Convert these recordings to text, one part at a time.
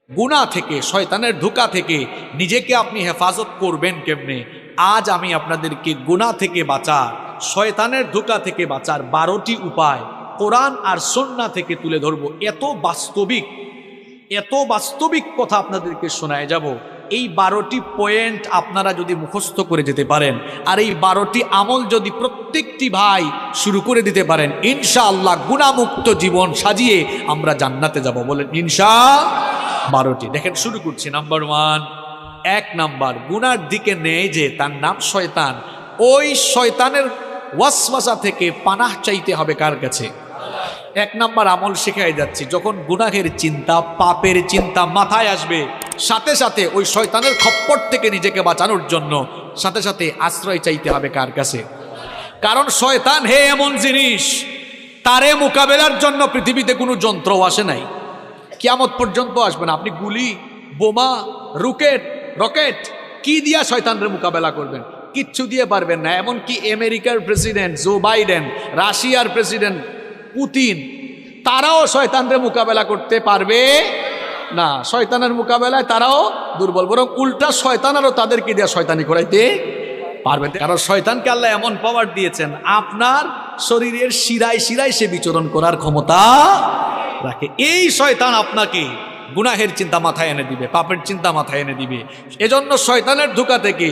গুনাহ থেকে, শয়তানের ধোঁকা থেকে নিজেকে আপনি হেফাজত করবেন কেমনে? আজ আমি আপনাদেরকে গুনাহ থেকে বাঁচার, শয়তানের ধোঁকা থেকে বাঁচার 12টি উপায় কোরআন আর সুন্নাহ থেকে তুলে ধরবো। এত বাস্তবিক কথা আপনাদেরকে শোনায় যাব। এই 12টি পয়েন্ট আপনারা যদি মুখস্থ করে যেতে পারেন, আর এই 12টি আমল যদি প্রত্যেকটি ভাই শুরু করে দিতে পারেন, ইনশাআল্লাহ গুনাহমুক্ত জীবন সাজিয়ে আমরা জান্নাতে যাব। বলেন ইনশাআল্লাহ। 12টি দেখেন, শুরু করছি। নাম্বার 1, 1 নাম্বার, গুনার দিকে নেয় যে তার নাম শয়তান। ওই শয়তানের ওয়াসওয়াসা থেকে পানাহ চাইতে হবে কার কাছে? 1 নাম্বার আমল শেখাই যাচ্ছি। যখন গুনাহের চিন্তা, পাপের চিন্তা মাথায় আসবে, সাথে সাথে ওই শয়তানের খপ্পর থেকে নিজেকে বাঁচানোর জন্য সাথে সাথে আশ্রয় চাইতে হবে কার কাছে? কারণ শয়তান এমন জিনিস, তারে মোকাবেলার জন্য পৃথিবীতে কোনো যন্ত্র আসে নাই, কিয়ামত পর্যন্ত আসবে না। আপনি গুলি, বোমা, রকেট কি দিয়া শয়তানরে মোকাবেলা করবেন? কিচ্ছু দিয়ে পারবেন না। এমনকি আমেরিকার প্রেসিডেন্ট জো বাইডেন, রাশিয়ার প্রেসিডেন্ট পুতিন, তারাও শয়তানরে মোকাবেলা করতে পারবে না। শয়তানের মোকাবেলায় তারাও দুর্বল, বরং উল্টা শয়তান আরও তাদেরকে দিয়ে শয়তানি করাইতে পারবে। কারণ শয়তানকে আল্লাহ এমন পাওয়ার দিয়েছেন, আপনার শরীরের শিরায় শিরায় সে বিচরণ করার ক্ষমতা রাখে। এই শয়তান আপনাকে গুনাহের চিন্তা মাথায় এনে দিবে, পাপের চিন্তা মাথায় এনে দিবে। এজন্য শয়তানের ধোঁকা থেকে,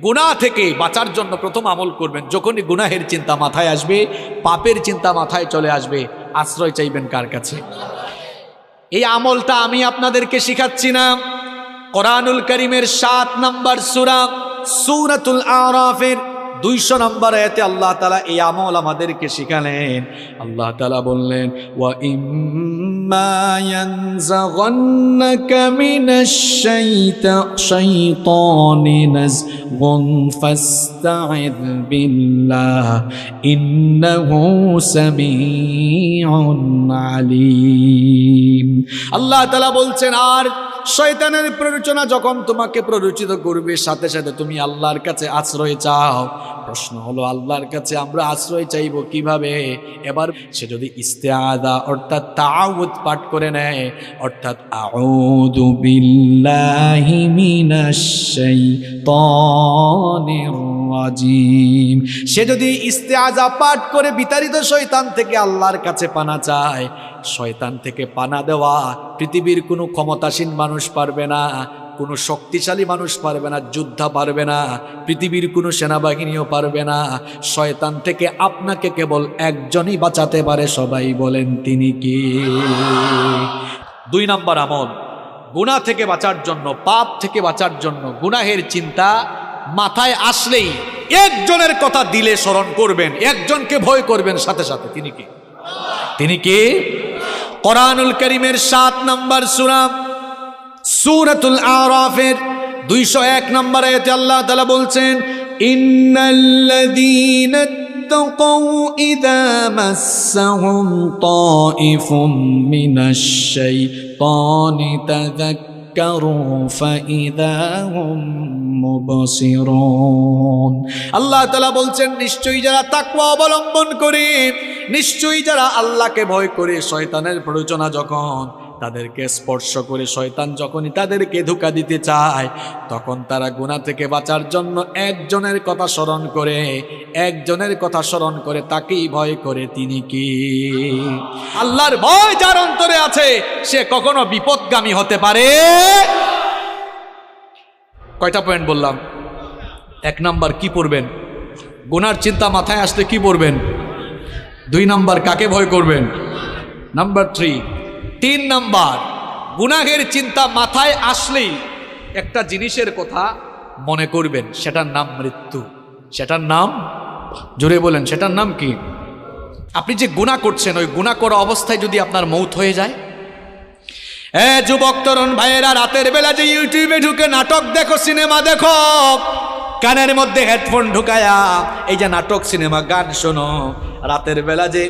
গুনাহ থেকে বাঁচার জন্য প্রথম আমল করবেন, যখনই গুনাহের চিন্তা মাথায় আসবে, পাপের চিন্তা মাথায় চলে আসবে, আশ্রয় চাইবেন কার কাছে? এই আমলটা আমি আপনাদেরকে শিখাচ্ছি না। কোরআনুল কারীমের 7 নম্বর সূরা, সূরাতুল আরাফের 200 নম্বর আয়াতে আল্লাহ তাআলা এই আমল আমাদেরকে শিখালেন। আল্লাহ তাআলা বললেন, ওয়া ইম্মা ইয়ানজাগান্নাকা মিনাশ শাইতানি নাযগুন ফাস্তাইয বিল্লাহ ইন্নাহু সামিউন আলীম। আল্লাহ তাআলা বলছেন, আর শয়তানের প্ররোচনা যখন তোমাকে প্ররোচিত করবে, সাথে সাথে তুমি আল্লাহর কাছে আশ্রয় চাও। প্রশ্ন হলো, আল্লাহর কাছে আমরা আশ্রয় চাইব কিভাবে? এবার সে যদি ইস্তেআযা অর্থাৎ তাআউযুদ পাঠ করে নেয়, অর্থাৎ আউযু বিল্লাহি মিনাশ শাইতানির রাজিম, সে যদি ইস্তেআযা পাঠ করে বিতাড়িত শয়তান থেকে আল্লাহর কাছে পানা চায়, শয়তান থেকে পানা দেওয়া পৃথিবীর কোনো ক্ষমতাসীন মানুষ পারবে না, কোনো শক্তিশালী মানুষ পারবে না, যোদ্ধা পারবে না, পৃথিবীর কোনো সেনাবাহিনীও পারবে না। শয়তান থেকে আপনাকে কেবল একজনই বাঁচাতে পারে, সবাই বলেন তিনি কি? 2 নম্বর আমল, গুনাহ থেকে বাঁচার জন্য, পাপ থেকে বাঁচার জন্য, গুনাহের চিন্তা মাথায় আসলেই একজনের কথা দিলে স্মরণ করবেন, একজনকে ভয় করবেন সাথে সাথে। তিনি কি? তিনি কি? কোরআনুল কারীমের 7 নম্বর সূরা, সূরাতুল আরাফের 201 নম্বর আয়াতে আল্লাহ তাআলা বলছেন, ইন্নাল্লাযীনা তাকাউ ইযা মাসসাহুম তাইফুম মিনাশ শাইতানি তাযাক্কারু ফাইযা হুম মুবসিরুন। আল্লাহ তাআলা বলছেন, নিশ্চয়ই যারা তাকওয়া অবলম্বন করে, নিশ্চয়ই যারা আল্লাহকে ভয় করে, শয়তানের প্ররোচনা যখন তাদেরকে স্পর্শ করে, শয়তান যখনই তাদেরকে ধোঁকা দিতে চায়, তখন তারা গুনাহ থেকে বাঁচার জন্য একজনের কথা স্মরণ করে, একজনের কথা স্মরণ করে, তাকেই ভয় করে। তিনি কি? আল্লাহর ভয় যার অন্তরে আছে, সে কখনো বিপদগামী হতে পারে। কয়টা পয়েন্ট বললাম? 1 নাম্বার কি পড়বেন? গুনার চিন্তা মাথায় আসলে কি পড়বেন? 2 নাম্বার কাকে ভয় করবেন? নাম্বার 3 নাম্বার, গুনাহের চিন্তা মাথায় আসলেই একটা জিনিসের কথা মনে করবেন, সেটার নাম মৃত্যু। সেটার নাম, জোরে বলেন, সেটার নাম কি? আপনি যে গুনাহ করছেন, ওই গুনাহ করা অবস্থায় যদি আপনার মৌত হয়ে যায়। যুবক তরুণ ভাইয়েরা, রাতের বেলা যে ইউটিউবে ঢুকে নাটক দেখো, সিনেমা দেখো, কানের মধ্যে হেডফোন ঢুকায়া এই যে নাটক, সিনেমা, গান শোনো, রাতের বেলা যে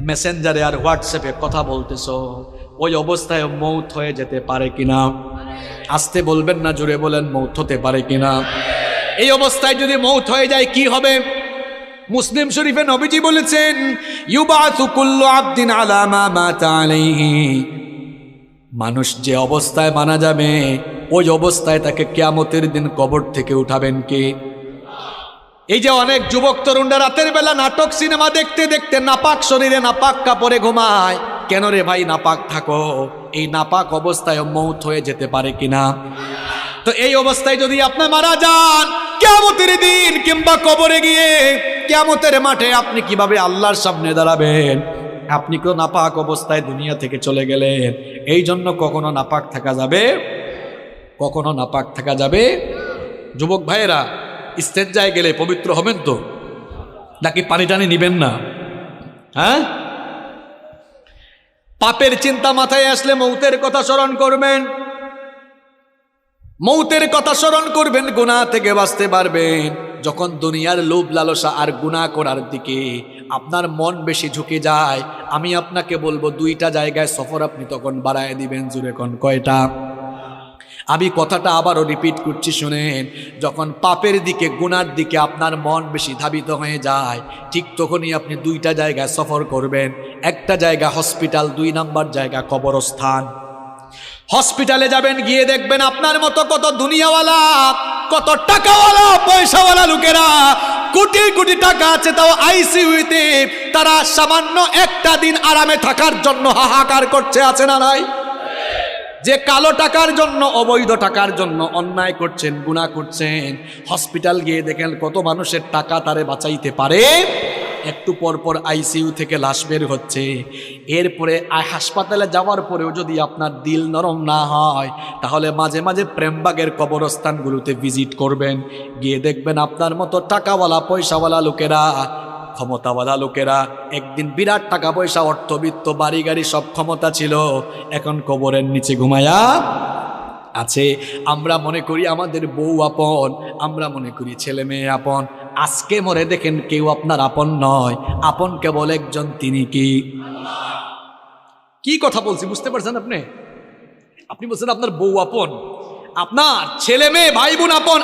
মেসেঞ্জারে আর হোয়াটসঅ্যাপে কথা বলতেছো, ওই অবস্থায় মৌত হয়ে যেতে পারে কিনা? আসতে বলবেন না, জোরে বলেন, মৌত হতে পারে কিনা? এই অবস্থায় যদি মৌত হয়ে যায় কি হবে? মুসলিম শরীফে নবীজি বলেছেন, ইউবাসু কুল্লু আবদিন আলা মা মাতা আলাইহি, মানুষ যে অবস্থায় মারা যাবে ওই অবস্থায় তাকে কিয়ামতের দিন কবর থেকে উঠাবেন কে? এই যে অনেক যুবক তরুণরা রাতের বেলা নাটক সিনেমা দেখতে দেখতে নাপাক শরীরে নাপাক কাপড়ে ঘুমায়। কেন রে ভাই নাপাক থাকো? এই নাপাক অবস্থায় মৌত হয়ে যেতে পারে কিনা? তো এই অবস্থায় যদি আপনি মারা যান কিয়ামতের দিন কিংবা কবরে গিয়ে কিয়ামতের মাঠে আপনি কিভাবে আল্লাহর সামনে দাঁড়াবেন? আপনি কেউ নাপাক অবস্থায় দুনিয়া থেকে চলে গেলেন। এই জন্য কখনো নাপাক থাকা যাবে, কখনো নাপাক থাকা যাবে। যুবক ভাইয়েরা, ইস্তেঞ্জায় গেলে পবিত্র হবেন তো, নাকি পানি টানি নিবেন না? হ্যাঁ, পাপের চিন্তা মাথায় আসলে মৌতের কথা স্মরণ করবেন, মৌতের কথা স্মরণ করবেন, গুনাহ থেকে বাঁচতে পারবেন। যখন দুনিয়ার লোভ লালসা আর গুনাহ করার দিকে আপনার মন বেশি ঝুঁকে যায়, আমি আপনাকে বলবো দুইটা জায়গায় সফর আপনি তখন বাড়ায় দিবেন। জুড়ে কোন কয়টা? আমি কথাটা আবারও রিপিট করছি, শুনেন। যখন পাপের দিকে গুনার দিকে আপনার মন বেশি ধাবিত হয়ে যায়, ঠিক তখনই আপনি দুইটা জায়গায় সফর করবেন। একটা জায়গা হসপিটাল, 2 নাম্বার জায়গা কবরস্থান। হসপিটালে যাবেন, গিয়ে দেখবেন আপনার মতো কত দুনিয়াওয়ালা, কত টাকাওয়ালা পয়সাওয়ালা লোকেরা, কোটি কোটি টাকা আছে, তাও আইসিইউতে তারা সামান্য একটা দিন আরামে থাকার জন্য হাহাকার করছে, আছে না নাই? যে কালো টাকার জন্য, অবৈধ টাকার জন্য অন্যায় করছেন, গুনাহ করছেন, হসপিটাল গিয়ে দেখেন কত মানুষের টাকা তারে বাঁচাইতে পারে। একটু পর পর আইসিইউ থেকে লাশ বের হচ্ছে। এরপরে হাসপাতালে যাওয়ার পরেও যদি আপনার দিল নরম না হয়, তাহলে মাঝে মাঝে প্রেমবাগের কবরস্থানগুলোতে ভিজিট করবেন। গিয়ে দেখবেন আপনার মতো টাকাওয়ালা পয়সাওয়ালা লোকেরা, ক্ষমতাওয়ালা লোকেরা, একদিন বিরাট টাকা পয়সা, অর্থবিত্ত, বাড়ি গাড়ি সব ক্ষমতা ছিল, এখন কবরের নিচে ঘুমায়া আছে। আমরা মনে করি আমাদের বউ আপন, আমরা মনে করি ছেলে মেয়ে আপন। আজকে মরে দেখেন কেউ আপনার আপন নয়, আপন কেবল একজন, তিনি কি? কি কথা বলছি বুঝতে পারছেন আপনি? আপনি বলছেন আপনার বউ আপন, আপনার ছেলে মেয়ে ভাই বোন আপন।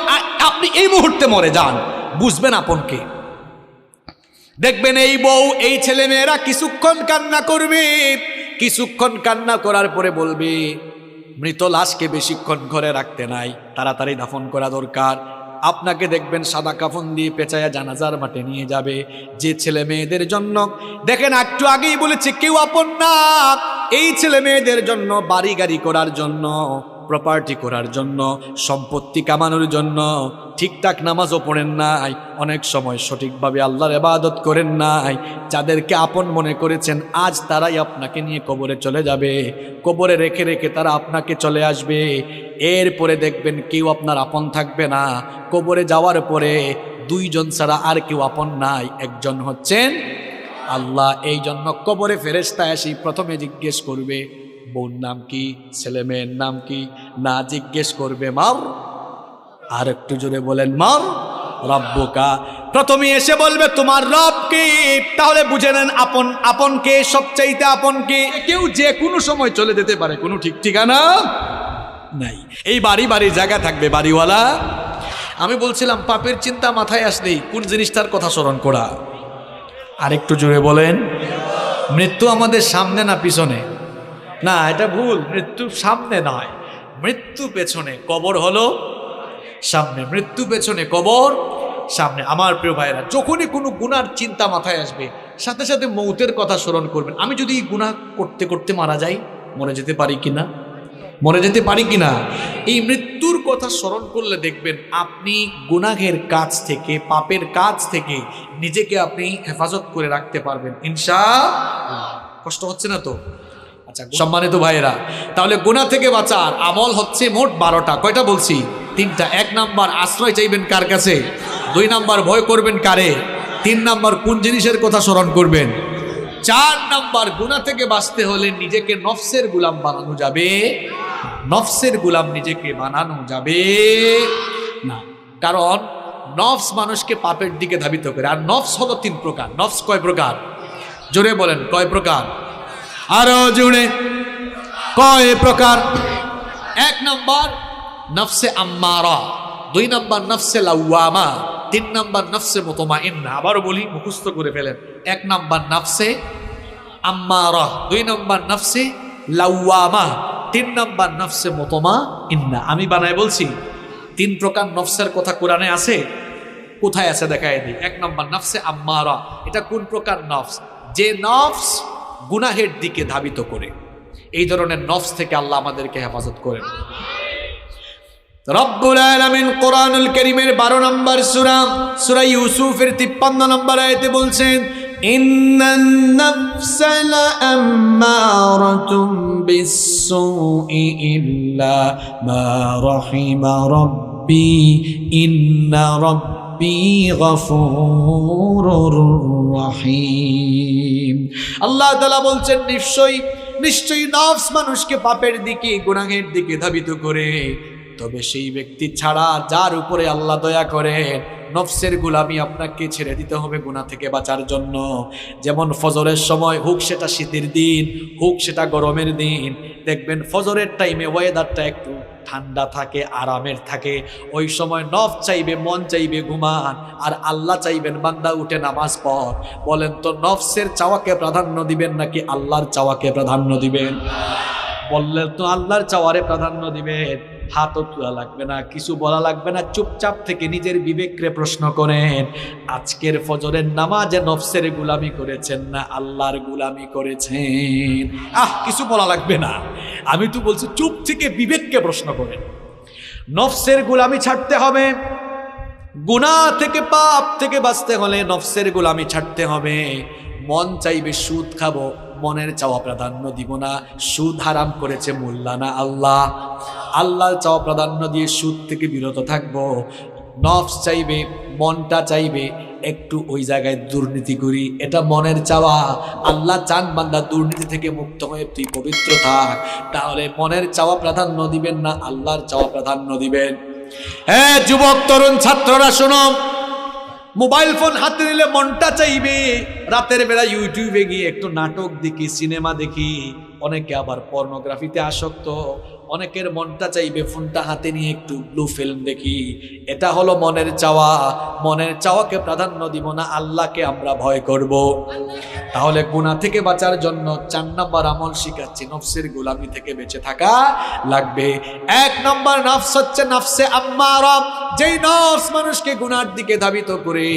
আপনি এই মুহূর্তে মরে যান, বুঝবেন আপনকে। দেখবেন এই বউ, এই ছেলে মেয়েরা কিছুক্ষণ কান্না করবে, কিছুক্ষণ কান্না করার পরে বলবে মৃত লাশকে বেশিক্ষণ ঘরে রাখতে নাই, তাড়াতাড়ি দাফন করা দরকার। আপনাকে দেখবেন সাদা কাফন দিয়ে পেঁচায়া জানাজার মাঠে নিয়ে যাবে। যে ছেলে মেয়েদের জন্য, দেখেন একটু আগেই বলেছে কেউ আপন না, এই ছেলে মেয়েদের জন্য, বাড়ি গাড়ি করার জন্য, প্রপার্টি করার জন্য, সম্পত্তি কামানোর জন্য ঠিকঠাক নামাজও পড়েন নাই, অনেক সময় সঠিকভাবে আল্লাহর ইবাদত করেন নাই। যাদেরকে আপন মনে করেছেন আজ তারাই আপনাকে নিয়ে কবরে চলে যাবে, কবরে রেখে রেখে তারা আপনাকে চলে আসবে। এরপরে দেখবেন কেউ আপনার আপন থাকবে না। কবরে যাওয়ার পরে 2 জন ছাড়া আর কেউ আপন নাই, একজন হচ্ছেন আল্লাহ। এই জন্য কবরে ফেরেশতা এসে প্রথমে জিজ্ঞেস করবে বোন নাম কি, ছেলে মেয়ের নাম কি, না জিজ্ঞেস করবে মার। আর একটু জোরে বলেন মার রব্বুকা। প্রথমে এসে বলবে তোমার রব কি। তাহলে বুঝে নেন আপন, আপন কে, সবচাইতে আপন কে। কেউ যে কোনো সময় চলে যেতে পারে, কোনো ঠিক ঠিকানা নাই। এই বাড়ি বাড়ির জায়গা থাকবে বাড়িওয়ালা। আমি বলছিলাম পাপের চিন্তা মাথায় আসলেই কোন জিনিসটার কথা স্মরণ করা। আরেকটু জোরে বলেন। মৃত্যু আমাদের সামনে না পিছনে? না, এটা ভুল। মৃত্যু সামনে নয়, মৃত্যু পেছনে। কবর হলো সামনে, মৃত্যু পেছনে, কবর সামনে। আমার প্রিয় ভাইরা, যখনই কোনো গুনার চিন্তা মাথায় আসবে সাথে সাথে মৌতের কথা স্মরণ করবেন। আমি যদি এই গুনাহ করতে করতে মারা যাই, মরে যেতে পারি কিনা, মরে যেতে পারি কিনা। এই মৃত্যুর কথা স্মরণ করলে দেখবেন আপনি গুনাহের কাজ থেকে, পাপের কাজ থেকে নিজেকে আপনি হেফাজত করে রাখতে পারবেন ইনশাআল্লাহ। কষ্ট হচ্ছে না তো? আচ্ছা সম্মানিত ভাইয়েরা, তাহলে গুনাহ থেকে বাঁচার আমল হচ্ছে মোট 12টা। কয়টা বলছি? 3টা। 1 নাম্বার আশ্রয় চাইবেন কার কাছে, 2 নাম্বার ভয় করবেন কারে, 3 নাম্বার কোন জিনিসের কথা স্মরণ করবেন, 4 নাম্বার গুনাহ থেকে বাঁচতে হলে নিজেকে নফসের গোলাম বানানো যাবে, নফসের গোলাম নিজেকে বানানো যাবে না। কারণ নফস মানুষকে পাপের দিকে ধাবিত করে। আর নফস হলো 3 প্রকার। নফস কয় প্রকার? জোরে বলেন কয় প্রকার? আরো জোরে, কয় প্রকার? 1 নাম্বার নফসে আম্মারা, 2 নাম্বার নফসে লাওয়ামা, 3 নাম্বার নফসে মুতমাইন্না। আবারও বলি, মুখস্থ করে ফেলেন। 1 নাম্বার নফসে আম্মারা, 2 নাম্বার নফসে লাওয়ামা, তিন নাম্বার নফসে মুতমা ইন্না। আমি বানায় বলছি, তিন প্রকার নফসের কথা কোরআনে আছে। কোথায় আছে দেখায় দিই। এক নম্বর নফসে আম্মারা। এটা কোন প্রকার নফস? যে নফস গুনাহের দিকে ধাবিত করে। এই ধরনের নফস থেকে আল্লাহ আমাদেরকে হেফাজত করেন। রব্বুল আলামিন কোরআনুল কারীমের 12 নম্বর সূরা, সূরা ইউসুফের 53 নম্বর আয়াতে বলছেন, ইন্নান নাফসা লাআম্মারাতুম বিস-সুই ইল্লা মা রাহিমা রাব্বি ইন্না রাব্বি গফুরুর রহিম। আল্লাহ তাআলা বলছেন, নিশ্চয়ই নফস মানুষকে পাপের দিকে, গুনাহের দিকে ধাবিত করে, তবে সেই ব্যক্তি ছাড়া যার উপরে আল্লাহ দয়া করেন। নফসের গোলামি আপনাকে ছেড়ে দিতে হবে গুনাহ থেকে বাঁচার জন্য। যেমন ফজরের সময়, হোক সেটা শীতের দিন, হোক সেটা গরমের দিন, দেখবেন ফজরের টাইমে ওয়েদারটা একটু ঠান্ডা থাকে, আরামের থাকে। ওই সময় নফস চাইবে, মন চাইবে ঘুমান, আর আল্লাহ চাইবেন বান্দা উঠে নামাজ পড়। বলেন তো নফসের চাওয়াকে প্রাধান্য দিবেন নাকি আল্লাহর চাওয়াকে প্রাধান্য দিবেন? বললেন তো আল্লাহর চাওয়ারে প্রাধান্য দিবেন। হাতও তোলা লাগবে না, কিছু বলা লাগবে না, চুপচাপ থেকে নিজের বিবেককে প্রশ্ন করেন, আজকের ফজরের নামাজে নফসের গুলামি করেছেন না আল্লাহর গুলামি করেছেন? কিছু বলা লাগবে না। আমি তো বলছি চুপ থেকে বিবেককে প্রশ্ন করেন। নফসের গুলামি ছাড়তে হবে। গুনাহ থেকে, পাপ থেকে বাঁচতে হলে নফসের গুলামি ছাড়তে হবে। মন চাইবে সুদ খাবো, মনের চাওয়া প্রাধান্য দিব না। সুদ হারাম করেছে মোল্লা না আল্লাহ। আল্লাহর চাওয়া প্রাধান্য দিয়ে সুদ থেকে বিরত থাকবো। নফস চাইবে, মনটা চাইবে একটু ওই জায়গায় দুর্নীতি করি, এটা মনের চাওয়া। আল্লাহ চান বান্দা দুর্নীতি থেকে মুক্ত হয়ে তুই পবিত্র থাক। তাহলে মনের চাওয়া প্রাধান্য দিবেন না আল্লাহর চাওয়া প্রাধান্য দিবেন? হ্যাঁ যুবক, তরুণ, ছাত্ররা শোনো, মোবাইল ফোন হাতে নিলে মনটা চাইবে রাতের বেলা ইউটিউবে গিয়ে একটু নাটক দেখি, সিনেমা দেখি। অনেকে আবার পর্নোগ্রাফিতে আসক্ত। অনেকের মনটা চাইবে ফোনটা হাতে নিয়ে একটু ব্লু ফিল্ম দেখি। এটা হলো মনের চাওয়া। মনের চাওয়াকে প্রাধান্য দিব না, আল্লাহকে আমরা ভয় করব। তাহলে গুনাহ থেকে বাঁচার জন্য 4 নম্বর আমল শিখাচ্ছি, নফসের গোলামি থেকে বেঁচে থাকা লাগবে। 1 নম্বর নফস হচ্ছে নফসে আম্মারা, যেই নফস মানুষকে গুনার দিকে ধাবিত করে।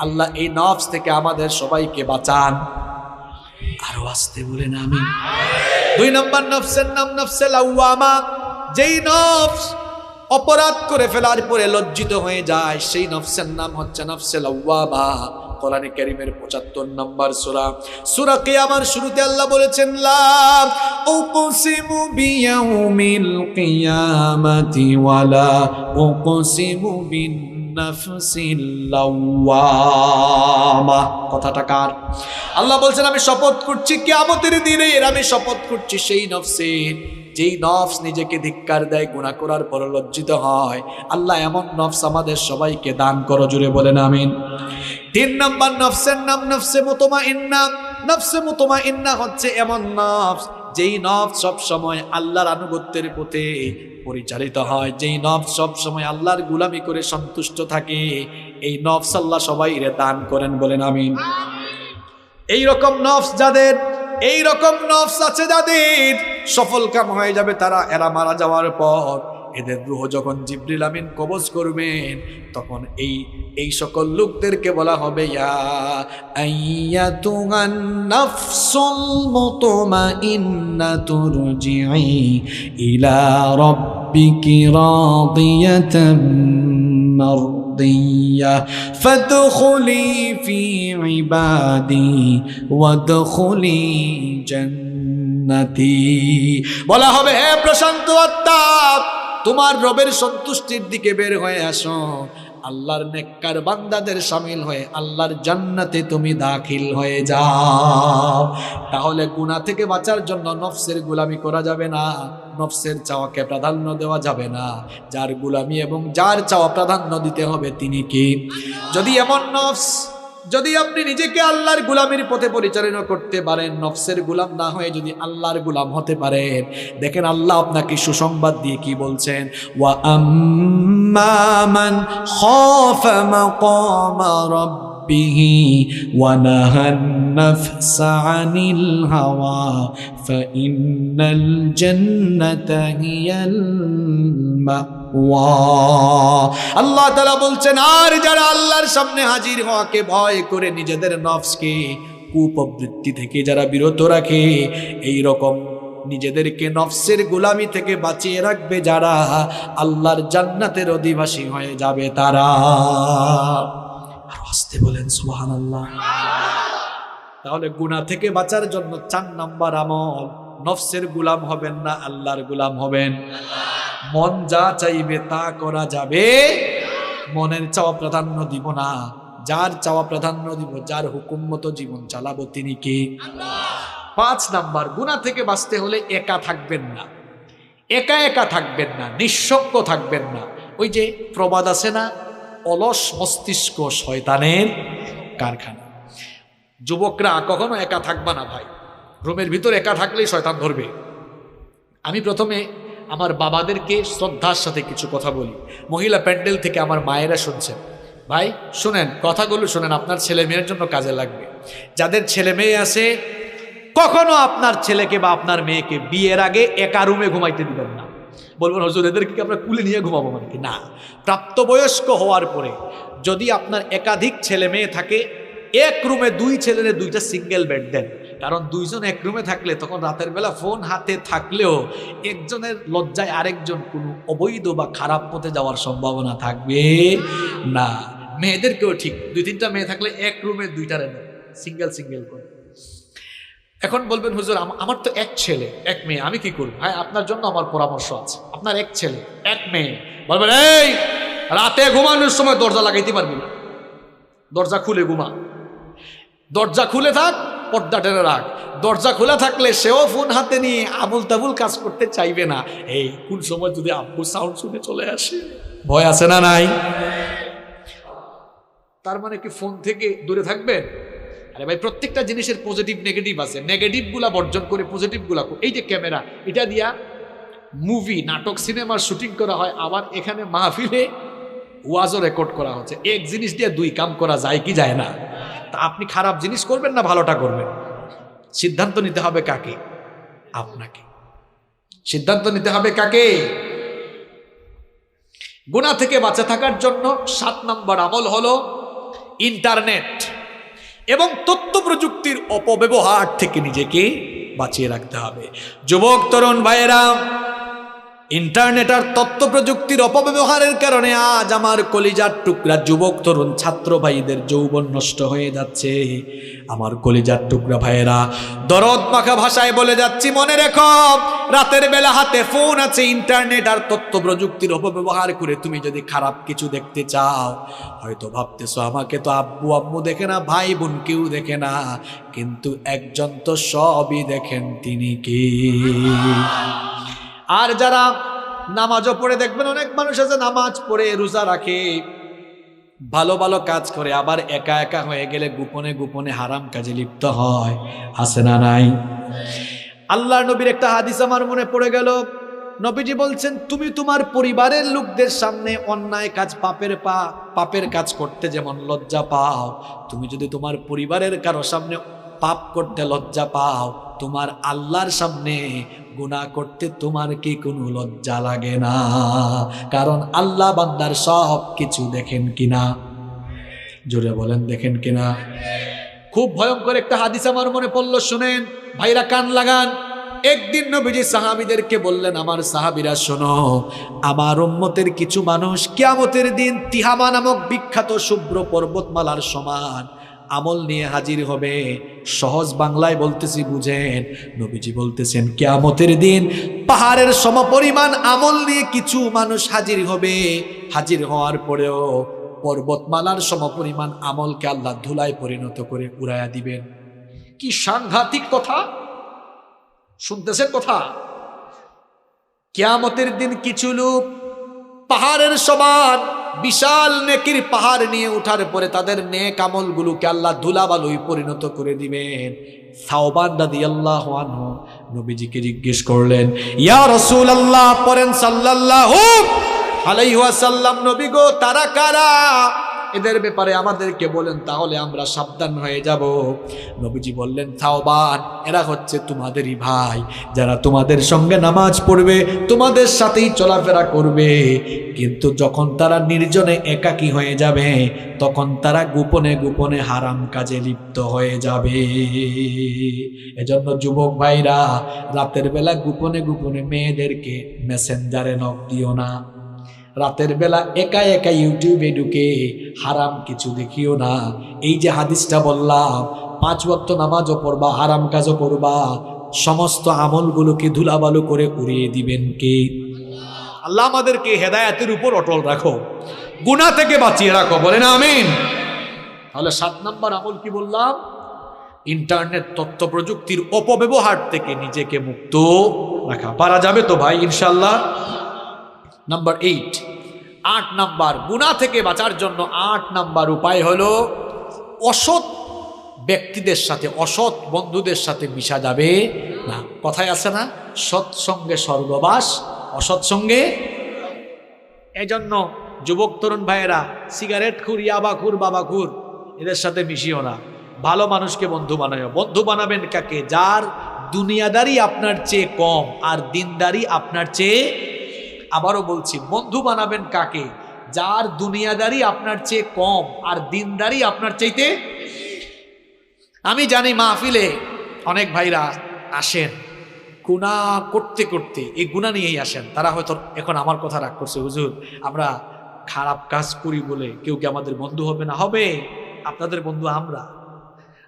আল্লাহ এই নফস থেকে আমাদের সবাইকে বাঁচান। আরো আসতে বলেন আমি। 2 নম্বর নফসের নাম নফসে লাওয়ামা, যেই নফস অপরাধ করে ফেলার পরে লজ্জিত হয়ে যায়, সেই নফসের নাম হচ্ছে নফসে লাওয়ামা। কোরআনে কারীমের 75 নম্বর সূরা, সূরা কিয়ামার শুরুতে আল্লাহ বলেছেন, লা উকসিমু বিয়াউমিল কিয়ামাতি ওয়ালা উকসিমু বিন নাফসিল লাওয়ামা। কথাটা কার? আল্লাহ বলছেন, আমি শপথ করছি কিয়ামতের দিনের, আমি শপথ করছি সেই নফসের, যেই নফস নিজেকে ধিক্কার দেয়, গুনাহ করার পর লজ্জিত হয়। আল্লাহ এমন নফস আমাদের সবাইকে দান করো, জুড়ে বলেন আমিন। 3 নম্বর নফসের নাম নফসে মুতমাইন্না। নফসে মুতমাইন্না হচ্ছে এমন নফস, যেই নফস সব সময় আল্লাহর আনুগত্যের পথে পরিচালিত হয়, যেই নফস সব সময় আল্লাহর গোলামি করে সন্তুষ্ট থাকে। এই নফস আল্লাহ সবাইরে দান করেন, বলেন আমিন। এই রকম নফস যাদের, এই রকম নফস আছে যাদের, সফল কাম হয়ে যাবে তারা, এরা মারা যাওয়ার পর এদের রূহ যখন জিবরিল আমিন কবজ করবেন, তখন এই সকল লোকদেরকে বলা হবে, ইয়া আইয়াতুহান নাফসুল মুতমাইন্নাতু রুজিই ইলা রাব্বিকি রাদিয়াতাম মারদিয়া ফাদখুলি ফি ইবাদি ওয়াদখুলি জান্নাতি। বলা হবে, হে প্রশান্ত আত্মা, তোমার রবের সন্তুষ্টির দিকে বের হয়ে আসো, আল্লাহর নেককার বান্দাদের শামিল হয়ে আল্লাহর জান্নাতে তুমি দাখিল হয়ে যাও। তাহলে গুনাহ থেকে বাঁচার জন্য নফসের গোলামি করা যাবে না, নফসের চাওয়াকে প্রাধান্য দেওয়া যাবে না। যার গোলামি এবং যার চাওয়া প্রাধান্য দিতে হবে তিনি কি? যদি এমন নফস, যদি আপনি নিজেকে আল্লাহর গোলামির পথে পরিচালনা করতে পারেন, নফসের গোলাম না হয়ে যদি আল্লাহর গোলাম হতে পারেন, দেখেন আল্লাহ আপনাকে সুসংবাদ দিয়ে কি বলছেন, ওয়া আম্মা মান খাফা মাকামা রাব্বিহি ربه ونهى النفس عن الهوى فإن الجنة هي المأوى আল্লাহ তাআলা বলছেন আর যারা আল্লাহর সামনে হাজির হওয়াকে ভয় করে নিজেদের নফসকে কুপ্রবৃত্তি থেকে যারা বিরত রাখে, এই রকম নিজেদেরকে নফসের গোলামি থেকে বাঁচিয়ে রাখবে যারা, আল্লাহর জান্নাতের অধিবাসী হয়ে যাবে তারা। আর আসতে বলেন সুবহানাল্লাহ। তাহলে গুনাহ থেকে বাঁচার জন্য 4 নাম্বার আমল, নফসের গোলাম হবেন না, আল্লাহর গোলাম হবেন। মন যা চাইবে তা করা যাবে, মনের চাওয়া প্রাধান্য দিব না, যার চাওয়া প্রাধান্য দিব, যার হুকুম মতো জীবন চালাবো তিনি কে? আল্লাহ। 5 নাম্বার, গুনাহ থেকে বাঁচতে হলে একা থাকবেন না, একা একা থাকবেন না, নিঃসঙ্গ থাকবেন না। ওই যে প্রবাদ আছে না, অলস মস্তিষ্ক শয়তানের কারখানা। যুবকরা কখনো একা থাকবা না ভাই, রুমের ভিতর একা থাকলেই শয়তান ধরবে। আমি প্রথমে আমার বাবাদেরকে শ্রদ্ধার সাথে কিছু কথা বলি, মহিলা প্যান্ডেল থেকে আমার মায়েরা শুনছেন, ভাই শুনেন, কথাগুলো শুনেন, আপনার ছেলে মেয়ের জন্য কাজে লাগবে। যাদের ছেলে মেয়ে আছে, কখনো আপনার ছেলেকে বা আপনার মেয়েকে বিয়ের আগে একা রুমে ঘুমাইতে দিবেন না। বলবেন হুজুর এদেরকে কি আমরা কুলে নিয়ে ঘুমাবো মানে কি? না, প্রাপ্তবয়স্ক হওয়ার পরে যদি আপনার একাধিক ছেলে মেয়ে থাকে, এক রুমে 2 ছেলের 2টা সিঙ্গেল বেড দেন। কারণ 2 জন এক রুমে থাকলে তখন রাতের বেলা ফোন হাতে থাকলেও একজনের লজ্জায় আরেকজন কোনো অবৈধ বা খারাপ পথে যাওয়ার সম্ভাবনা থাকবে না। মেয়েদেরকেও ঠিক, 2-3টা মেয়ে থাকলে এক রুমে 2টা দেন, সিঙ্গেল সিঙ্গেল করে। এখন বলবেন হুজুর আমার তো 1 ছেলে 1 মেয়ে, আমি কি করব? ভাই আপনার জন্য আমার পরামর্শ আছে। আপনার 1 ছেলে 1 মেয়ে, বলবেন এই রাতে ঘুমানোর সময় দরজা লাগাইতে পারবি না, দরজা খুলে ঘুমা, দরজা খুলে থাক, পর্দা টেনে রাখ। দরজা খোলা থাকলে সেও ফোন হাতে নিয়ে আবুল তাবুল কাজ করতে চাইবে না। এই কোন সময় যদি আব্বু সাউন্ড শুনে চলে আসে, ভয় আছে না নাই? তার মানে কি ফোন থেকে দূরে থাকবেন? আরে ভাই, প্রত্যেকটা জিনিসের পজিটিভ নেগেটিভ আছে, নেগেটিভ গুলা বর্জন করে পজিটিভ গুলা। এই যে ক্যামেরা, এটা দিয়া মুভি, নাটক, সিনেমার শুটিং করা হয়, আবার এখানে মাহফিলে ওয়াজও রেকর্ড করা হচ্ছে। এক জিনিস দিয়ে 2 কাম করা যায় কি যায় না? তা আপনি খারাপ জিনিস করবেন না ভালোটা করবেন? সিদ্ধান্ত নিতে হবে কাকে? আপনাকে। সিদ্ধান্ত নিতে হবে কাকে? গুনাহ থেকে বাঁচা থাকার জন্য 7 নম্বর আমল হলো ইন্টারনেট এবং তথ্য প্রযুক্তির অপব্যবহার থেকে নিজেকে বাঁচিয়ে রাখতে হবে। যুবক তরুণ ভাইয়েরা, ইন্টারনেট আর তথ্য প্রযুক্তির অপব্যবহারের কারণে আজ আমার কলিজার টুকরা যুবক তরুণ ছাত্র ভাইদের যৌবন নষ্ট হয়ে যাচ্ছে। আমার কলিজার টুকরা ভাইয়েরা, দরদ মাখা ভাষায় বলে যাচ্ছি, মনে রেখো, রাতের বেলা হাতে ফোন আছে, ইন্টারনেট আর তথ্য প্রযুক্তির অপব্যবহার করে তুমি যদি খারাপ কিছু দেখতে চাও, হয়তো ভাবতেছো আমাকে তো আব্বু আম্মু দেখে না, ভাই বোন কেউ দেখে না, কিন্তু একজন তো সবই দেখেন, তিনি কে? আর যারা নামাজও পড়ে, দেখবেন অনেক মানুষ আছে নামাজ পড়ে, রোজা রাখে, ভালো ভালো কাজ করে, আবার একা একা হয়ে গেলে গোপনে গোপনে হারাম কাজে লিপ্ত হয়। আছে না নাই? আল্লাহর নবীর একটা হাদিস আমার মনে পড়ে গেল। নবীজি বলছেন, তুমি তোমার পরিবারের লোকদের সামনে অন্যায় কাজ, পাপের কাজ করতে যেমন লজ্জা পাও, তুমি যদি তোমার পরিবারের কারো সামনে পাপ করতে লজ্জা পাও, তোমার আল্লাহর সামনে গুনাহ করতে তোমার কি কোনো লজ্জা লাগে না? কারণ আল্লাহ বান্দার সব কিছু দেখেন কিনা? জোরে বলেন, দেখেন কিনা? খুব ভয়ঙ্কর একটা হাদিস আমার মনে পড়লো, শুনেন ভাইরা, কান লাগান। একদিন নবীজি সাহাবীদেরকে বললেন, আমার সাহাবীরা শোনো, আমার উম্মতের কিছু মানুষ কিয়ামতের দিন তিহামা নামক বিখ্যাত শুভ্র পর্বতমালার সমান আমল নিয়ে হাজির হবে। সহজ বাংলায় বলতেছি, বুঝেন। নবীজি বলতেছেন, কিয়ামতের দিন পাহাড়ের সমপরিমাণ আমল নিয়ে কিছু মানুষ হাজির হবে। হাজির হওয়ার পরেও পর্বতমালার সমপরিমাণ আমলকে আল্লাহ ধুলায় পরিণত করে উড়াইয়া দিবেন। কি সাংঘাতিক কথা শুনতেছেন কথা? কিয়ামতের দিন কিছু লোক পাহাড়ের সমান বিশাল নেকির পাহাড় নিয়ে উঠার পরে তাদের নেক আমলগুলোকে আল্লাহ ধুলাবালুয় পরিণত করে দিবেন। সাওবান রাদিয়াল্লাহু আনহু নবীজিকে জিজ্ঞেস করলেন, ইয়া রাসূলুল্লাহ, পড়েন সাল্লাল্লাহু আলাইহি ওয়াসাল্লাম, নবী গো, তারা কারা এদের ব্যাপারে আমাদেরকে বলেন, তাহলে আমরা সাবধান হয়ে যাব। নবীজি বললেন, থাওবান, এরা হচ্ছে তোমাদেরই ভাই, যারা তোমাদের সঙ্গে নামাজ পড়বে, তোমাদের সাথেই চলাফেরা করবে, কিন্তু যখন তারা নির্জনে একাকী হয়ে যাবে তখন তারা গোপনে গোপনে হারাম কাজে লিপ্ত হয়ে যাবে। এজন্য যুবক ভাইরা, রাতের বেলা গোপনে গোপনে মেয়েদেরকে মেসেঞ্জারে নক দিও না। রাতের বেলা একা একা ইউটিউবে ঢুকে হারাম কিছু দেখিও না। এই যে হাদিসটা বললাম, 5 ওয়াক্ত নামাজও পড়বা, হারাম কাজও করবা, সমস্ত আমলগুলোকে ধুলাবালু করে উড়িয়ে দিবেন কে? আল্লাহ আমাদেরকে হেদায়েতের উপর অটল রাখো, গুনাহ থেকে বাঁচিয়ে রাখো, বলেন আমিন। তাহলে 7 নম্বর আমল কি বললাম? ইন্টারনেট তথ্য প্রযুক্তির অপব্যবহার থেকে নিজেকে মুক্ত রাখা। পারা যাবে তো ভাই ইনশাআল্লাহ? নাম্বার 8 নাম্বার গুনাহ থেকে বাঁচার জন্য 8 নাম্বার উপায় হলো, অসৎ ব্যক্তিদের সাথে, অসৎ বন্ধুদের সাথে মিশা যাবে না। কথায় আছে না, সৎসঙ্গে স্বর্গবাস, অসৎ সঙ্গে। এজন্য যুবক তরুণ ভাইয়েরা, সিগারেট খুর, ইয়াবাখুর, বাবাখুর, এদের সাথে মিশিও না। ভালো মানুষকে বন্ধু বানাও। বন্ধু বানাবেন কাকে? যার দুনিয়াদারি আপনার চেয়ে কম আর দিনদারি আপনার চেয়ে। আবারও বলছি, বন্ধু বানাবেন কাকে? যার দুনিয়াদারি আপনার চেয়ে কম আর দিনদারি আপনার চাইতে। আমি জানি মাহফিলে অনেক ভাইরা আসেন গুনাহ করতে করতে, এই গুনাহ নিয়েই আসেন। তারা হয়তো এখন আমার কথা রাগ করছে, হুজুর আমরা খারাপ কাজ করি বলে কেউ কি আমাদের বন্ধু হবে না? হবে। আপনাদের বন্ধু আমরা,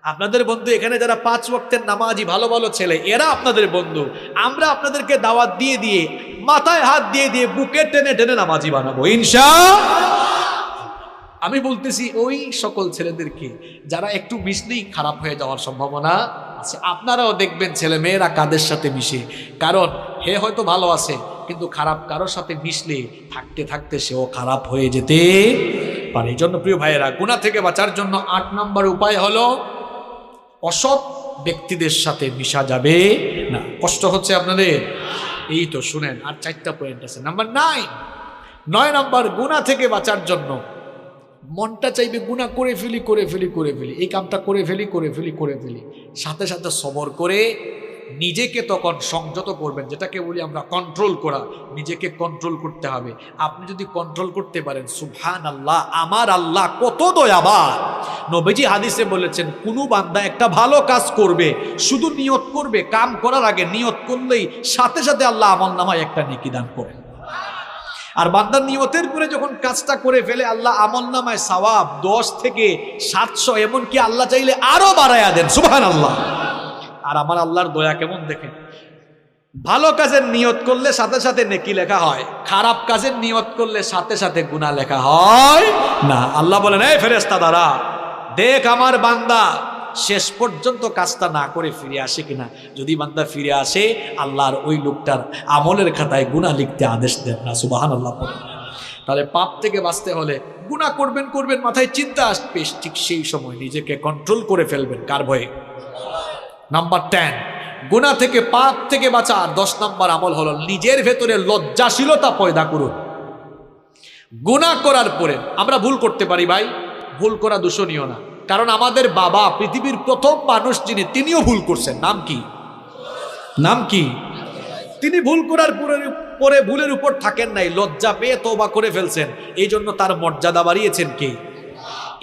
আপনাদের বন্ধু এখানে যারা 5 ওয়াক্তের নামাজি ভালো ভালো ছেলে, এরা আপনাদের বন্ধু। আমরা আপনাদেরকে দাওয়াত দিয়ে দিয়ে, মাথায় হাত দিয়ে দিয়ে, বুকে টেনে টেনে নামাজি বানাবো ইনশাআল্লাহ। আমি বলতেছি ওই সকল ছেলেদেরকে যারা একটু মিশলেই খারাপ হয়ে যাওয়ার সম্ভাবনা আছে। আপনারাও দেখবেন ছেলে মেয়েরা কাদের সাথে মিশে, কারণ হে হয়তো ভালো আছে কিন্তু খারাপ কারোর সাথে মিশলে থাকতে থাকতে সেও খারাপ হয়ে যেতে পারে। এই জন্য প্রিয় ভাইয়েরা, গুনাহ থেকে বাঁচার জন্য 8 নম্বর উপায় হলো, অসৎ ব্যক্তিদের সাথে মিশা যাবে না। কষ্ট হচ্ছে আপনাদের? এই তো শুনেন, আর 4টা পয়েন্ট আছে। নাম্বার 9 নম্বর, গুনাহ থেকে বাঁচার জন্য মনটা চাইবে গুনাহ করে ফেলি, এই কামটা করে ফেলি, সাথে সাথে সবর করে নিজেকে তখন সংযত করবেন, যেটাকে বলি আমরা কন্ট্রোল করা। নিজেকে কন্ট্রোল করতে হবে। আপনি যদি কন্ট্রোল করতে পারেন, সুবহানাল্লাহ, আমার আল্লাহ কত দয়াবান। নবীজি হাদিসে বলেছেন, কোনো বান্দা একটা ভালো কাজ করবে, শুধু নিয়ত করবে, কাম করার আগে নিয়ত করলেই সাথে সাথে আল্লাহ আমলনামায় একটা নেকি দান করেন। আর বান্দার নিয়তের পরে যখন কাজটা করে ফেলে, আল্লাহ আমলনামায় সওয়াব 10 থেকে 700, এমনকি আল্লাহ চাইলে আরো বাড়ায়া দেন। সুবহানাল্লাহ। আর আমার আল্লাহর দয়া কেমন দেখেন, ভালো কাজের নিয়ত করলে সাথে সাথে নেকি লেখা হয়, খারাপ কাজের নিয়ত করলে সাথে সাথে গুনাহ লেখা হয় না। আল্লাহ বলেন, এই ফেরেশতা দ্বারা দেখ আমার বান্দা শেষ পর্যন্ত কাজটা না করে ফিরে আসে কিনা। যদি বান্দা ফিরে আসে, আল্লাহর ওই লোকটার আমলের খাতায় গুনাহ লিখতে আদেশ দেন না। সুবহানাল্লাহ। তাহলে পাপ থেকে বাঁচতে হলে গুনাহ করবেন, মাথায় চিন্তা আসবে, ঠিক সেই সময় নিজেকে কন্ট্রোল করে ফেলবেন। কার ভয়ে? নাম্বার 10, গুনাহ থেকে, পাপ থেকে বাঁচার 10 নম্বর আমল হলো, নিজের ভেতরে লজ্জাশীলতা পয়দা করুন। গুনাহ করার পরে আমরা ভুল করতে পারি ভাই, ভুল করা দূষণীয় না। কারণ আমাদের বাবা পৃথিবীর প্রথম মানুষ যিনি, তিনিও ভুল করছেন। নাম কি? তিনি ভুল করার পরে ভুলের উপর থাকেন নাই, লজ্জা পেয়ে তওবা করে ফেলছেন। এই জন্য তার মর্যাদা বাড়িয়েছেন কে?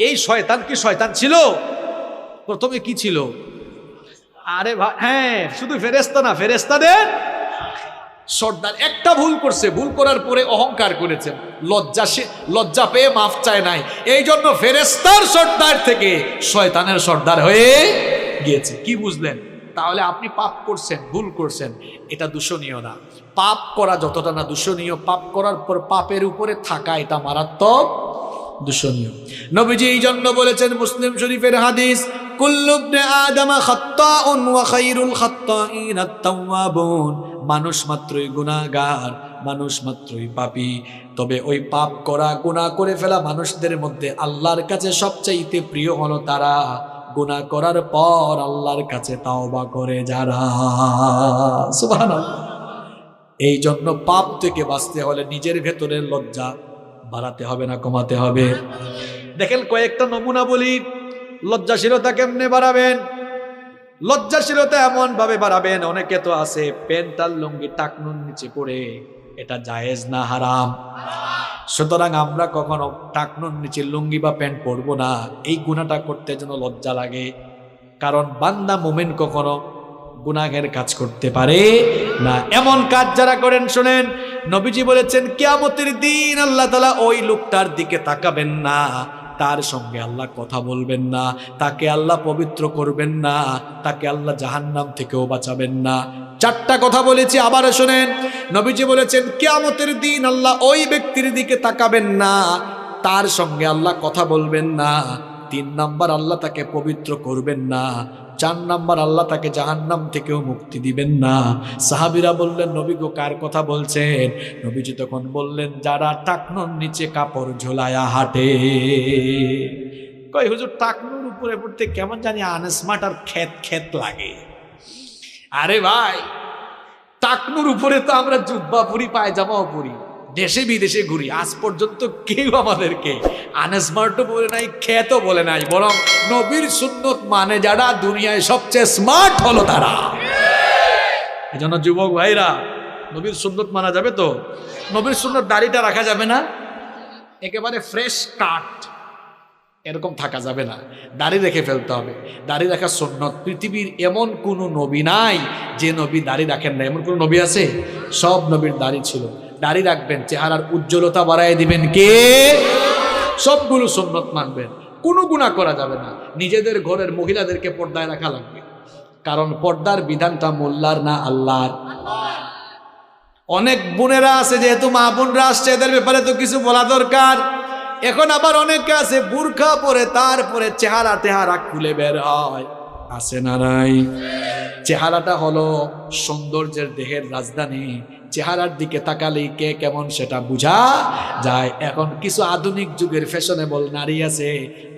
এই শয়তান কি শয়তান ছিল? প্রথমে কি ছিল? আরে ভাই, হ্যাঁ, শুধু ফেরেশতা না, ফেরেশতাদের সর্দার। একটা ভুল করছে, ভুল করার পরে অহংকার করেছেন, লজ্জা পেয়ে মাফ চায় নাই। এই জন্য ফেরেশতার সর্দার থেকে শয়তানের সর্দার হয়ে গিয়েছে। কি বুঝলেন? তাহলে আপনি পাপ করছেন, ভুল করছেন, এটা দূষণীয় না। পাপ করা যতটা না দূষণীয়, পাপ করার পর পাপের উপরে থাকা এটা মারাত্মক দূষণীয়। নবীজি এই জন্য বলেছেন, মুসলিম শরীফের হাদিস, কুল্লু ইবনে আদম খাত্তাউন ওয়া খায়রুল খাত্তাইন আত-তাওয়াবুন। মানুষ মাত্রই গুনাহগার, মানুষ মাত্রই পাপী, তবে ওই পাপ করা, গুনাহ করে ফেলা মানুষদের মধ্যে আল্লাহর কাছে সবচাইতে প্রিয় হলো তারা গুনাহ করার পর আল্লাহর কাছে তাওবা করে যারা। সুবহানাল্লাহ। এই জন্য পাপ থেকে বাঁচতে হলে নিজের ভেতরের লজ্জা বাড়াতে হবে না কমাতে হবে? দেখেন কয়েকটা নমুনা বলি। লজ্জাশীলতা কেমনে বাড়াবেন? লজ্জাশীলতা এমন ভাবে বাড়াবেন, অনেকে তো আছে প্যান্ট আর লুঙ্গি টাকনুর নিচে পড়ে, এটা জায়েজ না হারাম? সুতরাং আমরা কখনো টাকনুর নিচে লুঙ্গি বা প্যান্ট পরবো না। এই গুনাহটা করতে যেন লজ্জা লাগে, কারণ বান্দা মুমিন কখনো গুনাহের কাজ করতে পারে না। এমন কাজ যারা করেন, শুনেন নবীজি বলেছেন কিয়ামতের দিন আল্লাহ তাআলা ওই লোকটার দিকে তাকাবেন না, তার সঙ্গে আল্লাহ কথা বলবেন না, তাকে আল্লাহ পবিত্র করবেন না, তাকে আল্লাহ জাহান্নাম থেকেও বাঁচাবেন না। চারটা কথা বলেছি, আবারও শুনেন। নবীজি বলেছেন কিয়ামতের দিন আল্লাহ ওই ব্যক্তির দিকে তাকাবেন না, তার সঙ্গে আল্লাহ কথা বলবেন না। 3 নাম্বার, আল্লাহ তাকে পবিত্র করবেন না। 4 নাম্বার, আল্লাহ তাকে জাহান্নাম থেকেও মুক্তি দিবেন না। সাহাবীরা বললেন, নবী গো কার কথা বলছেন? নবীজি তখন বললেন, যারা টাকনুর নিচে কাপড় ঝোলায়া হাঁটে। কই হুজুর, টাকনুর উপরে পড়তে কেমন জানি আনস্মার্ট আর খেত খেত লাগে। আরে ভাই, টাকনুর উপরে তো আমরা জুব্বা পরি, পায়জামাও পরি, দেশে বিদেশে ঘুরি, আজ পর্যন্ত কেউ আমাদেরকে আনস্মার্টও বলে নাই, খ্যাতও বলে নাই। বরং নবীর সুন্নত মানে যারা দুনিয়ায় সবচেয়ে স্মার্ট হলো তারা। এজন্য যুবক ভাইরা, নবীর সুন্নত মানা যাবে তো? নবীর সুন্নত দাড়িটা রাখা যাবে না, একেবারে ফ্রেশ কাট এরকম থাকা যাবে না, দাড়ি রেখে ফেলতে হবে। দাড়ি রাখা সুন্নত। পৃথিবীর এমন কোন নবী নাই যে নবী দাড়ি রাখেন না। এমন কোন নবী আছে? সব নবীর দাড়ি ছিল। দাড়ি রাখবেন, চেহারার উজ্জ্বলতা বাড়ায় দিবেন কে? সবগুলো সুন্নত মানবেন, কোনো গুনাহ করা যাবে না। নিজেদের ঘরের মহিলাদেরকে পর্দায় রাখা লাগবে, কারণ পর্দার বিধানটা মোল্লার না আল্লাহর। অনেক বোনেরা আছে, যেহেতু মা বোনরা আসছে, এদের ব্যাপারে তো কিছু বলা দরকার। এখন আবার অনেকে আছে বুরখা পরে তারপরে চেহারা টেহারা খুলে বের হয়, আছে না নাই? চেহারাটা হলো সৌন্দর্যের দেহের রাজধানী। চেহারার দিকে তাকালেই কে কেমন সেটা বোঝা যায়। এখন কিছু আধুনিক যুগের ফ্যাশনেবল নারী আছে,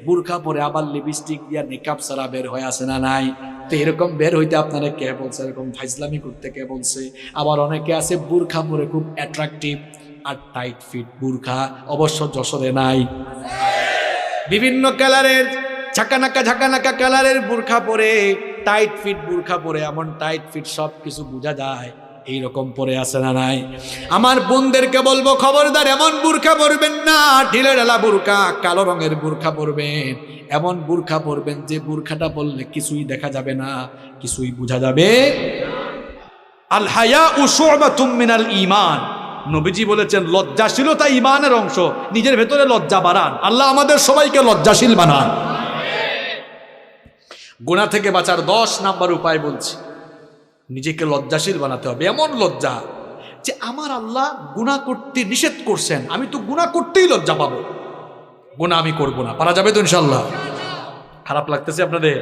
বুরখা পরে আবার লিপস্টিক দিয়া মেকআপ ছাড়া বের হয়ে, আছে না নাই? তো এরকম বের হইতে আপনারা কে বলছে? এরকম ফাইজলামি করতে কে বলছে? আবার অনেকে আছে বুরখা পরে খুব অ্যাট্রাকটিভ আর টাইট ফিট বুরখা, অবশ্য যশোরে নাই। বিভিন্ন কালারের ঝাঁকানাকা কালারের বুরখা পরে, টাইট ফিট বুরখা পরে, এমন টাইট ফিট সব কিছু বোঝা যায়, এইরকম পরে আছে না নাই? আমার বোনদেরকে বলবো, খবরদার এমন বুরখা পরবেন না, ঢিলে ঢালা বুরখা, কালো রঙের বুরখা পরবেন। এমন বুরখা পরবেন যে বুরখাটা পরলে কিছুই দেখা যাবে না, কিছুই বোঝা যাবে। আল হায়াউ শু'বাতুম মিনাল ঈমান। নবীজি বলেছেন লজ্জাশীলতা ঈমানের অংশ। নিজের ভেতরে লজ্জা বাড়ান। আল্লাহ আমাদের সবাইকে লজ্জাশীল বানান। গুনাহ থেকে বাঁচার 10 নাম্বার উপায় বলছি, নিজেকে লজ্জাশীল বানাতে হবে। এমন লজ্জা যে আমার আল্লাহ গুনাহ করতে নিষেধ করছেন, আমি তো গুনাহ করতেই লজ্জা পাবো, গুনাহ আমি করবো না। পারা যাবে তো ইনশাল্লাহ? খারাপ লাগতেছে আপনাদের?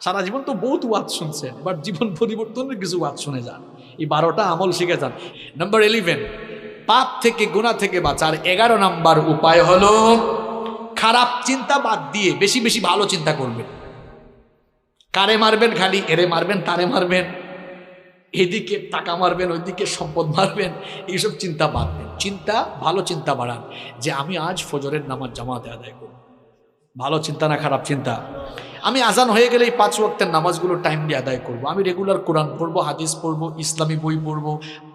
সারা জীবন তো বহুত ওয়াজ শুনছেন, বাট জীবন পরিবর্তনের কিছু ওয়াজ শুনে যান, এই 12টা আমল শিখে যান। নাম্বার 11, পাপ থেকে গুনাহ থেকে বাঁচার 11 নাম্বার উপায় হলো খারাপ চিন্তা বাদ দিয়ে বেশি বেশি ভালো চিন্তা করবেন। কারে মারবেন? খালি এরে মারবেন, তারে মারবেন, এদিকে টাকা মারবেন, ওইদিকে সম্পদ মারবেন, এইসব চিন্তা বাদ দেন। চিন্তা, ভালো চিন্তা বাড়ান, যে আমি আজ ফজরের নামাজ জামাতে আদায় করব। ভালো চিন্তা না খারাপ চিন্তা? আমি আজান হয়ে গেলে এই 5 ওয়াক্তের নামাজগুলো টাইম দিয়ে আদায় করব। আমি রেগুলার কোরআন পড়বো, হাদিস পড়বো, ইসলামী বই পড়বো।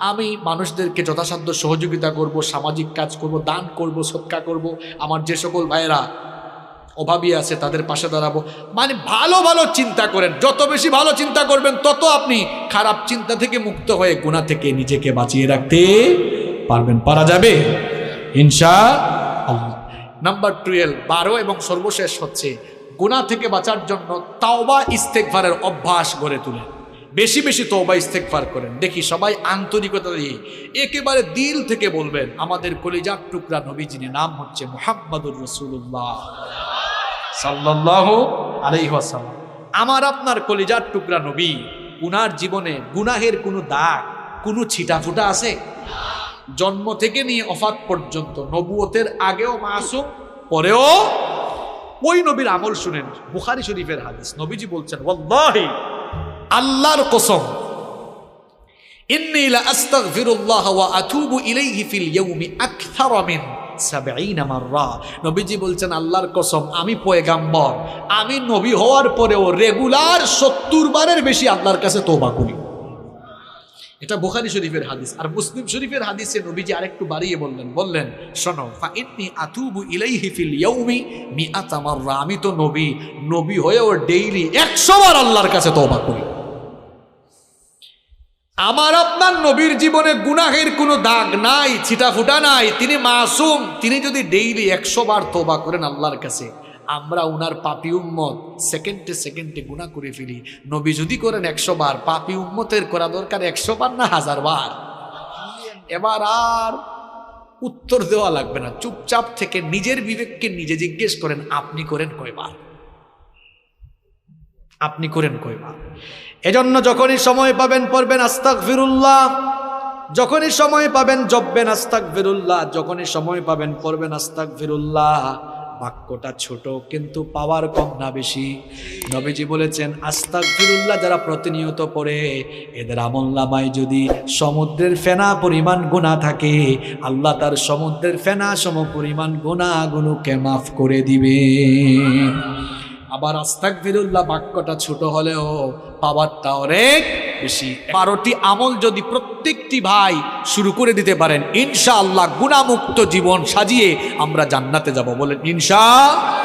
আমি মানুষদেরকে যথাসাধ্য সহযোগিতা করব, সামাজিক কাজ করব, দান করব, সদকা করব। আমার যে সকল ভাইয়েরা অভাবী আছে তাদের পাশে দাঁড়াবো। মানে ভালো ভালো চিন্তা করেন। যত বেশি ভালো চিন্তা করবেন, তত আপনি খারাপ চিন্তা থেকে মুক্ত হয়ে গুনাহ থেকে নিজেকে বাঁচিয়ে রাখতে পারবেন। পারা যাবে ইনশাআল্লাহ। নাম্বার 12 এবং সর্বশেষ হচ্ছে, গুনাহ থেকে বাঁচার জন্য তাওবা ইস্তেগফারের অভ্যাস গড়ে তুলেন। বেশি বেশি তওবা ইস্তেগফার করেন। দেখি সবাই আন্তরিকতা দিয়ে একেবারে দিল থেকে বলবেন, আমাদের কলিজার টুকরা নবী, যিনি নাম হচ্ছে মুহাম্মাদুর রাসূলুল্লাহ সাল্লাল্লাহু আলাইহি ওয়াসাল্লাম, আমার আপনার কলিজার টুকরা নবী, উনার জীবনে গুনাহের কোনো দাগ, কোনো ছিটাফুটা আছে? জন্ম থেকে নিয়ে ওফাত পর্যন্ত, নবুয়তের আগেও মাসুম, পরেও। ওই নবীর আমল শুনেন, বুখারী শরীফের হাদিস। নবীজি বলছেন, ওয়াল্লাহি, আল্লাহর কসম, ইন্নী লা আস্তাগফিরুল্লাহ ওয়া আতুবু ইলাইহি ফিল ইয়াউমি আকথার মিন সাবঈনা মাররা। নবীজি বলছেন আল্লাহর কসম, আমি পয়গাম্বর, আমি নবী হওয়ার পরেও রেগুলার 70 বারের বেশি আল্লাহর কাছে তওবা করি। এটা বুখারী শরীফের হাদিস। আর মুসলিম শরীফের হাদিসে নবীজি আরেকটু বাড়িয়ে বললেন শোনো, ফাইন্নী আতুবু ইলাইহি ফিল ইয়াউমি মিআতা মাররা। আমি তো নবী হয়েও ডেইলি 100 বার আল্লাহর কাছে তওবা করি। আমার আপনার নবীর জীবনে গুনাহের কোনো দাগ নাই, ছিটাফুটা নাই, তিনি মাসুম। তিনি যদি ডেইলি 100 বার তওবা করেন আল্লাহর কাছে, আমরা উনার পাপী উম্মত সেকেন্ডে সেকেন্ডে গুনাহ করে ফেলি। নবী যদি করেন 100 বার, পাপী উম্মতের করা দরকার 100 বার না 1000 বার। এবার আর উত্তর দেওয়া লাগবে না, চুপচাপ থেকে নিজের বিবেককে নিজে জিজ্ঞেস করেন, আপনি করেন কয়বার? আপনি করেন কয়বার? এজন্য যখনই সময় পাবেন পড়বেন আস্তাগফিরুল্লাহ, যখনই সময় পাবেন জপবেন আস্তাগফিরুল্লাহ, যখনই সময় পাবেন পড়বেন আস্তাগফিরুল্লাহ। বাক্যটা ছোট কিন্তু পাওয়ার কম না বেশি। নবীজি বলেছেন আস্তাগফিরুল্লাহ যারা প্রতিনিয়ত পড়ে, এদের আমলনামায় যদি সমুদ্রের ফেনা পরিমাণ গুনাহ থাকে, আল্লাহ তার সমুদ্রের ফেনা সম পরিমাণ গুনাহগুলোকে মাফ করে দিবে। আবার আস্তাগফিরুল্লাহ বাক্যটা ছোট হলেও পাওয়ারটা অনেক বেশি। 12টি আমল যদি প্রত্যেকটি ভাই শুরু করে দিতে পারেন, ইনশাআল্লাহ গুনাহমুক্ত জীবন সাজিয়ে আমরা জান্নাতে যাব। বলেন ইনশাআল্লাহ।